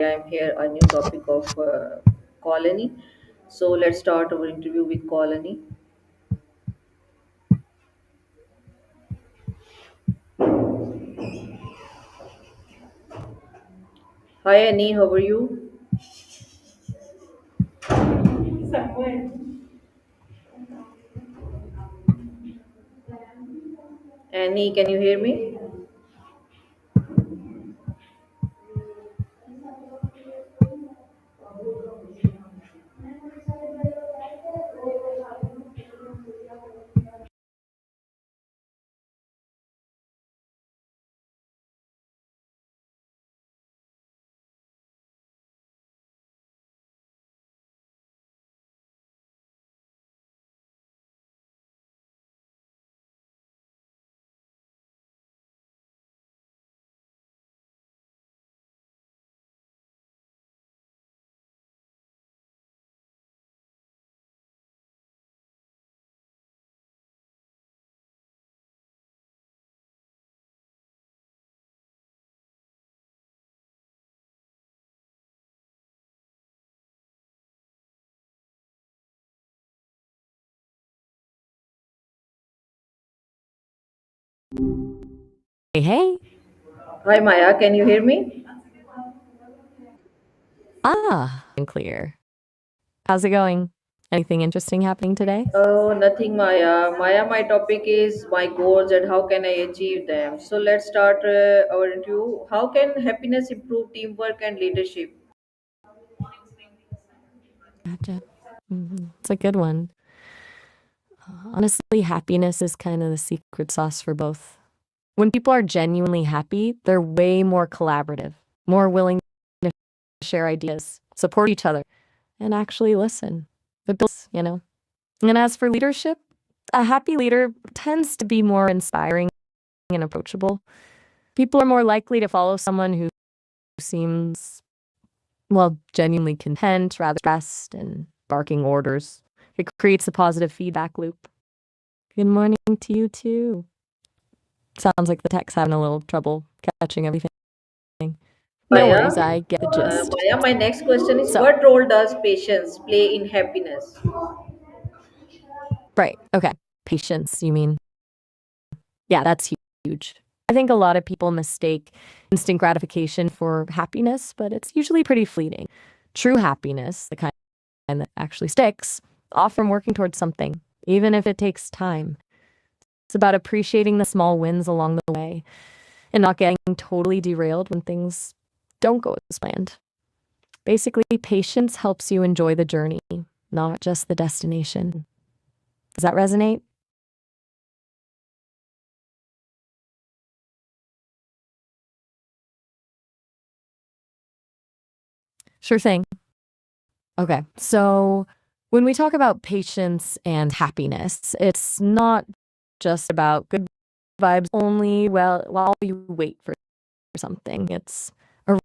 I'm here a new topic of colony. So let's start our interview with colony. Hi Annie, how are you? Annie, can you hear me? Hey, hey. Hi Maya, can you hear me? And clear. How's it going? Anything interesting happening today? Oh, nothing Maya. Maya, my topic is my goals and how can I achieve them. So let's start our interview. How can happiness improve teamwork and leadership? Gotcha. It's a good one. Honestly, happiness is kind of the secret sauce for both. When people are genuinely happy, they're way more collaborative, more willing to share ideas, support each other, and actually listen. It builds. And as for leadership, a happy leader tends to be more inspiring and approachable. People are more likely to follow someone who seems genuinely content rather stressed and barking orders. It creates a positive feedback loop. Good morning to you too. Sounds like the tech's having a little trouble catching everything. No Maya, worries, I get the gist. Maya, my next question is So, what role does patience play in happiness? right, okay. Patience, you mean? Yeah, that's huge. I think a lot of people mistake instant gratification for happiness, but it's usually pretty fleeting. True happiness, the kind that actually sticks, often working towards something, even if it takes time. It's about appreciating the small wins along the way and not getting totally derailed when things don't go as planned. Basically, patience helps you enjoy the journey, not just the destination. Does that resonate? Sure thing. Okay, so when we talk about patience and happiness, it's not just about good vibes only while you wait for something. It's a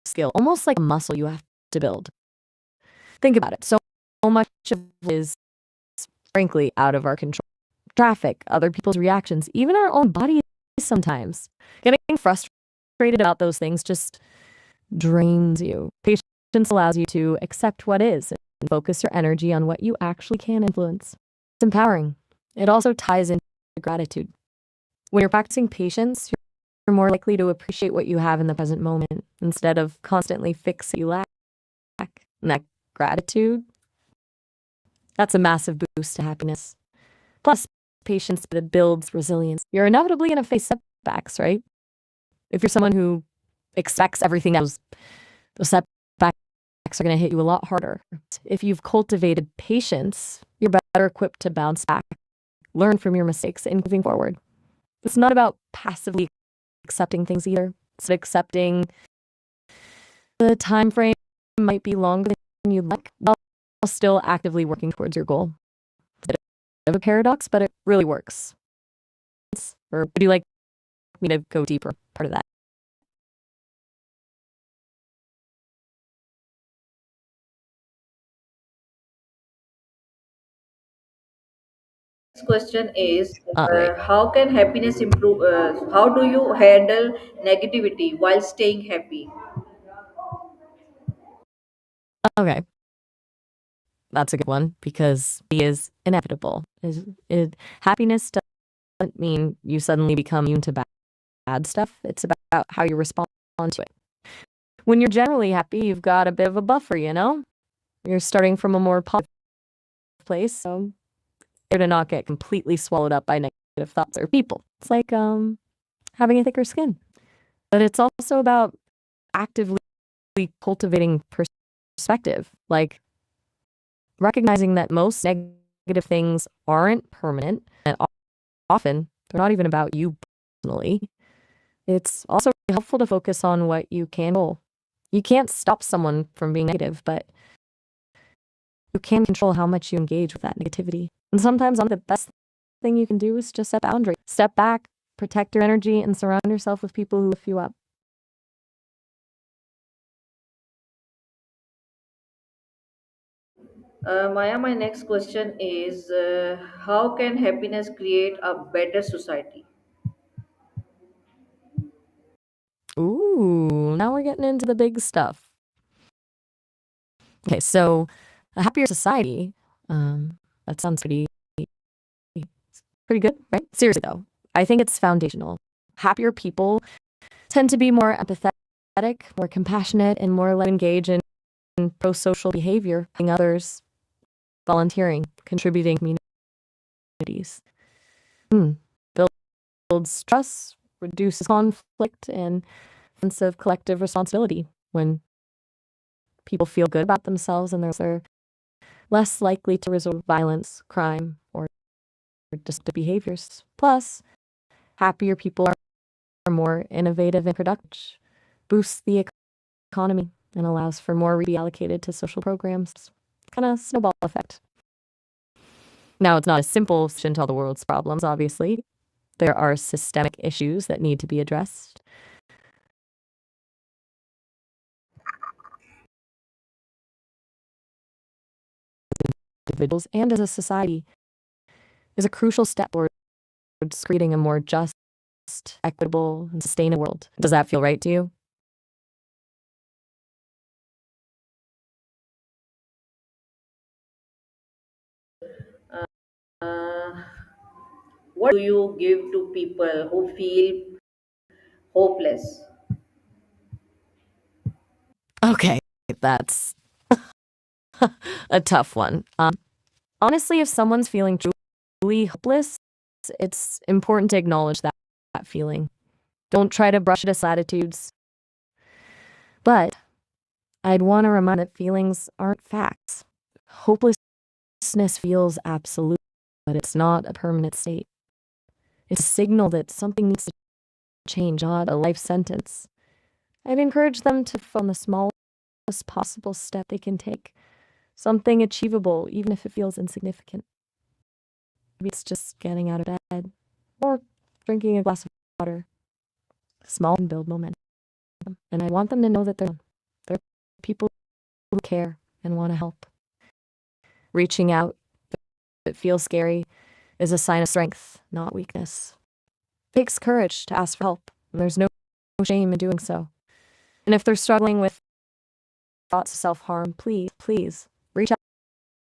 skill, almost like a muscle you have to build. Think about it. So much of it is frankly out of our control. Traffic, other people's reactions, even our own bodies sometimes. Getting frustrated about those things just drains you. Patience allows you to accept what is and focus your energy on what you actually can influence. It's empowering. It also ties into gratitude. When you're practicing patience, you're more likely to appreciate what you have in the present moment instead of constantly fixing what you lack. And that gratitude, that's a massive boost to happiness. Plus, patience that builds resilience. You're inevitably going to face setbacks, right? If you're someone who expects everything, those setbacks are going to hit you a lot harder. If you've cultivated patience, you're better equipped to bounce back, learn from your mistakes, and moving forward. It's not about passively accepting things either. It's accepting the time frame might be longer than you'd like, while still actively working towards your goal. It's a bit of a paradox, but it really works. Or would you like me to go deeper part of that? Next question is All right. how can happiness improve? How do you handle negativity while staying happy? Okay, that's a good one because it is inevitable. Happiness doesn't mean you suddenly become immune to bad stuff. It's about how you respond to it. When you're generally happy, you've got a bit of a buffer, you know? You're starting from a more positive place, so you're to not get completely swallowed up by negative thoughts or people. It's like having a thicker skin. But it's also about actively cultivating perspective, like recognizing that most negative things aren't permanent and often they're not even about you personally. It's also helpful to focus on what you can control. You can't stop someone from being negative, but you can control how much you engage with that negativity. And sometimes the best thing you can do is just set boundaries. Step back, protect your energy, and surround yourself with people who lift you up. Maya, my next question is how can happiness create a better society? Ooh, now we're getting into the big stuff. Okay, so a happier society, that sounds pretty good, right? Seriously though, I think it's foundational. Happier people tend to be more empathetic, more compassionate, and more likely to engage in pro-social behavior, helping others, volunteering, contributing to communities. Mm. Builds trust, reduces conflict, and sense of collective responsibility. When people feel good about themselves and they're less likely to resort to violence, crime, or destructive behaviors. Plus, happier people are more innovative and productive, boosts the economy, and allows for more to be allocated to social programs. Kind of snowball effect. Now, it's not a simple solution to all the world's problems, obviously. There are systemic issues that need to be addressed. Individuals and as a society is a crucial step towards creating a more just, equitable, and sustainable world. Does that feel right to you? Uh, what do you give to people who feel hopeless? Okay, that's a tough one. Honestly, if someone's feeling truly hopeless, it's important to acknowledge that feeling. Don't try to brush it aside attitudes. But I'd want to remind that feelings aren't facts. Hopelessness feels absolute, but it's not a permanent state. It's a signal that something needs to change, not a life sentence. I'd encourage them to focus on the smallest possible step they can take, something achievable, even if it feels insignificant. Maybe it's just getting out of bed or drinking a glass of water. Small and build momentum. And I want them to know that they're people who care and want to help. Reaching out, if it feels scary, is a sign of strength, not weakness. It takes courage to ask for help, and there's no shame in doing so. And if they're struggling with thoughts of self-harm, please reach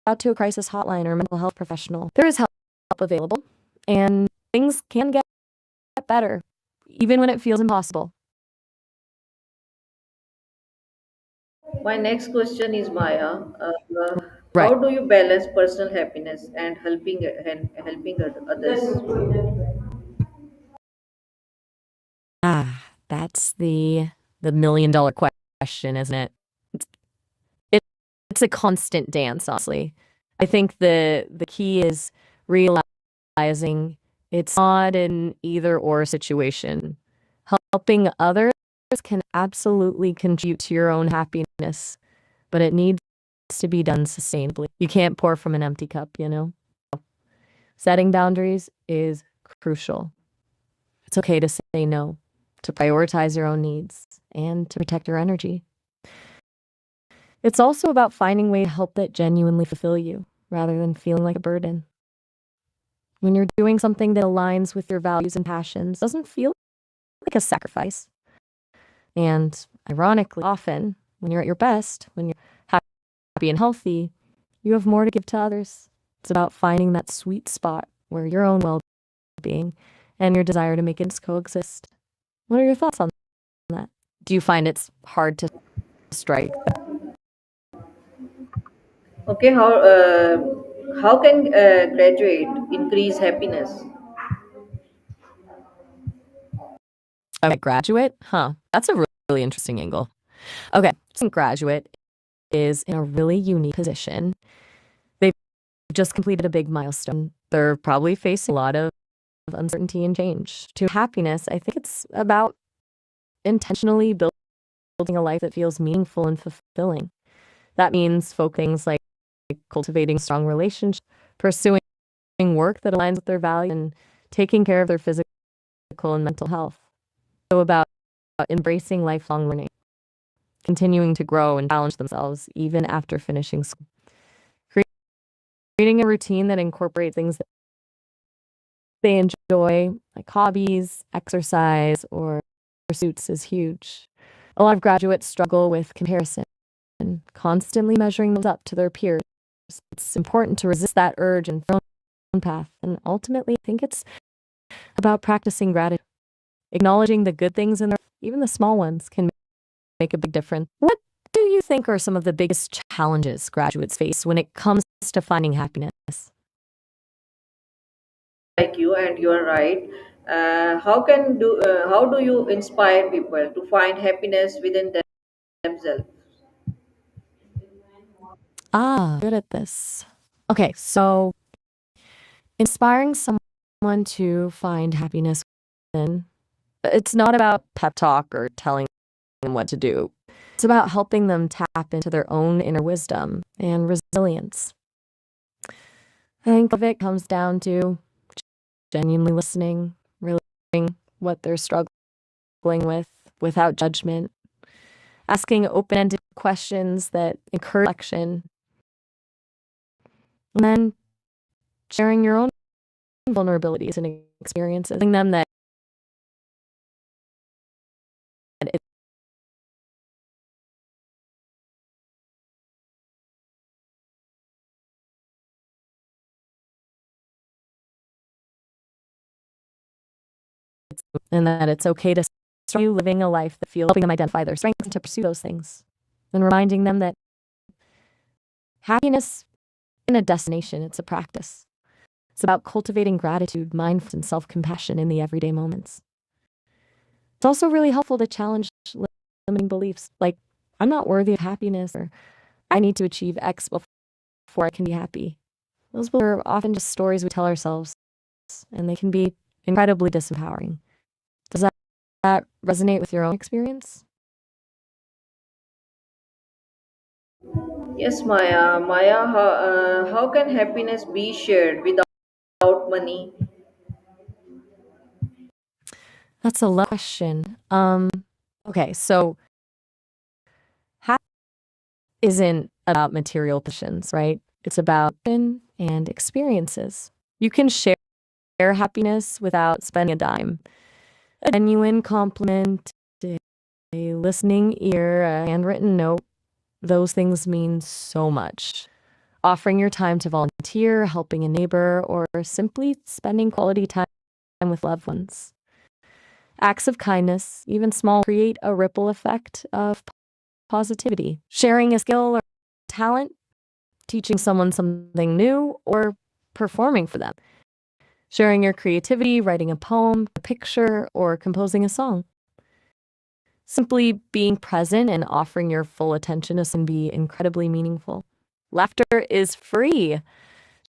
out to a crisis hotline or a mental health professional. There is help available, and things can get better, even when it feels impossible. My next question is Maya. Right. How do you balance personal happiness and helping others? That's the $1 million question, isn't it? It's, it, it's a constant dance, honestly. I think the key is realizing it's not an either or situation. Helping others can absolutely contribute to your own happiness, but it needs to be done sustainably. You can't pour from an empty cup, you know? Setting boundaries is crucial. It's okay to say no, to prioritize your own needs, and to protect your energy. It's also about finding ways to help that genuinely fulfill you rather than feeling like a burden. When you're doing something that aligns with your values and passions, it doesn't feel like a sacrifice. And ironically, often when you're at your best, when you're and healthy, you have more to give to others. It's about finding that sweet spot where your own well being and your desire to make it coexist. What are your thoughts on that? Do you find it's hard to strike? Okay, how can graduate increase happiness? Okay, graduate? Huh. That's a really interesting angle. Okay, so graduate is in a really unique position. They've just completed a big milestone. They're probably facing a lot of uncertainty and change. To happiness, I think it's about intentionally building a life that feels meaningful and fulfilling. That means folk things like cultivating strong relationships, pursuing work that aligns with their values, and taking care of their physical and mental health. So about embracing lifelong learning, continuing to grow and challenge themselves even after finishing school. Creating a routine that incorporates things that they enjoy, like hobbies, exercise, or pursuits, is huge. A lot of graduates struggle with comparison and constantly measuring those up to their peers. It's important to resist that urge and follow your own path. And ultimately, I think it's about practicing gratitude, acknowledging the good things in their life, even the small ones, can make a big difference. What do you think are some of the biggest challenges graduates face when it comes to finding happiness? Like you, and you are right. How do you inspire people to find happiness within themselves? Good at this. Okay, so inspiring someone to find happiness within, it's not about pep talk or telling them what to do. It's about helping them tap into their own inner wisdom and resilience. I think of it comes down to genuinely listening, really hearing what they're struggling with without judgment, asking open-ended questions that encourage reflection, and then sharing your own vulnerabilities and experiences, telling them that it's okay to start living a life that feels, helping them identify their strengths and to pursue those things, and reminding them that happiness isn't a destination, it's a practice. It's about cultivating gratitude, mindfulness, and self-compassion in the everyday moments. It's also really helpful to challenge limiting beliefs like, I'm not worthy of happiness, or I need to achieve X before I can be happy. Those are often just stories we tell ourselves, and they can be incredibly disempowering. Does that resonate with your own experience? Yes, Maya. Maya, how can happiness be shared without money? That's a question. Okay, so happiness isn't about material possessions, right? It's about and experiences. You can share happiness without spending a dime. A genuine compliment, a listening ear, a handwritten note, those things mean so much. Offering your time to volunteer, helping a neighbor, or simply spending quality time with loved ones. Acts of kindness, even small, create a ripple effect of positivity. Sharing a skill or talent, teaching someone something new, or performing for them. Sharing your creativity, writing a poem, a picture, or composing a song. Simply being present and offering your full attention can be incredibly meaningful. Laughter is free.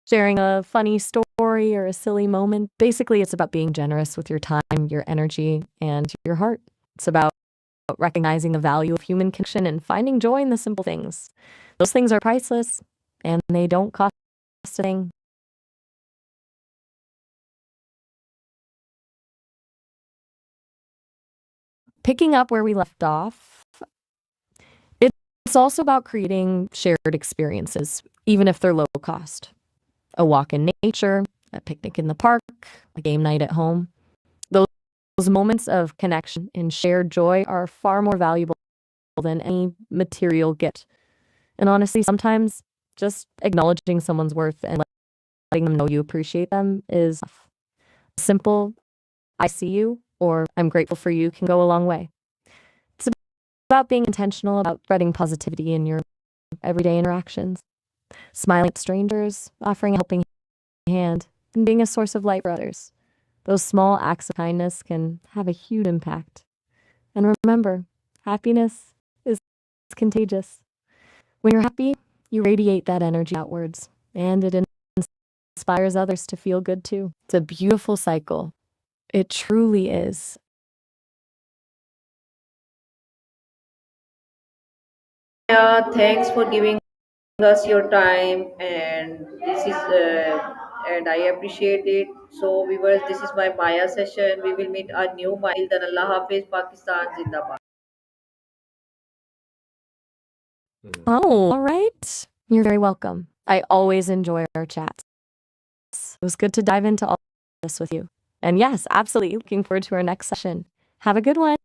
Sharing a funny story or a silly moment. Basically, it's about being generous with your time, your energy, and your heart. It's about recognizing the value of human connection and finding joy in the simple things. Those things are priceless, and they don't cost a thing. Picking up where we left off, it's also about creating shared experiences, even if they're low cost. A walk in nature, a picnic in the park, a game night at home. Those moments of connection and shared joy are far more valuable than any material gift. And honestly, sometimes just acknowledging someone's worth and letting them know you appreciate them is simple. I see you, or I'm grateful for you can go a long way. It's about being intentional about spreading positivity in your everyday interactions, smiling at strangers, offering a helping hand, and being a source of light for others. Those small acts of kindness can have a huge impact. And remember, happiness is contagious. When you're happy, you radiate that energy outwards, and it inspires others to feel good too. It's a beautiful cycle. It truly is. Yeah, thanks for giving us your time, and this is and I appreciate it. So, viewers, this is my Maya session. We will meet a new Maya. Till then, Allah Hafiz, Pakistan, Zindabad. Oh, all right. You're very welcome. I always enjoy our chats. It was good to dive into all this with you. And yes, absolutely looking forward to our next session. Have a good one.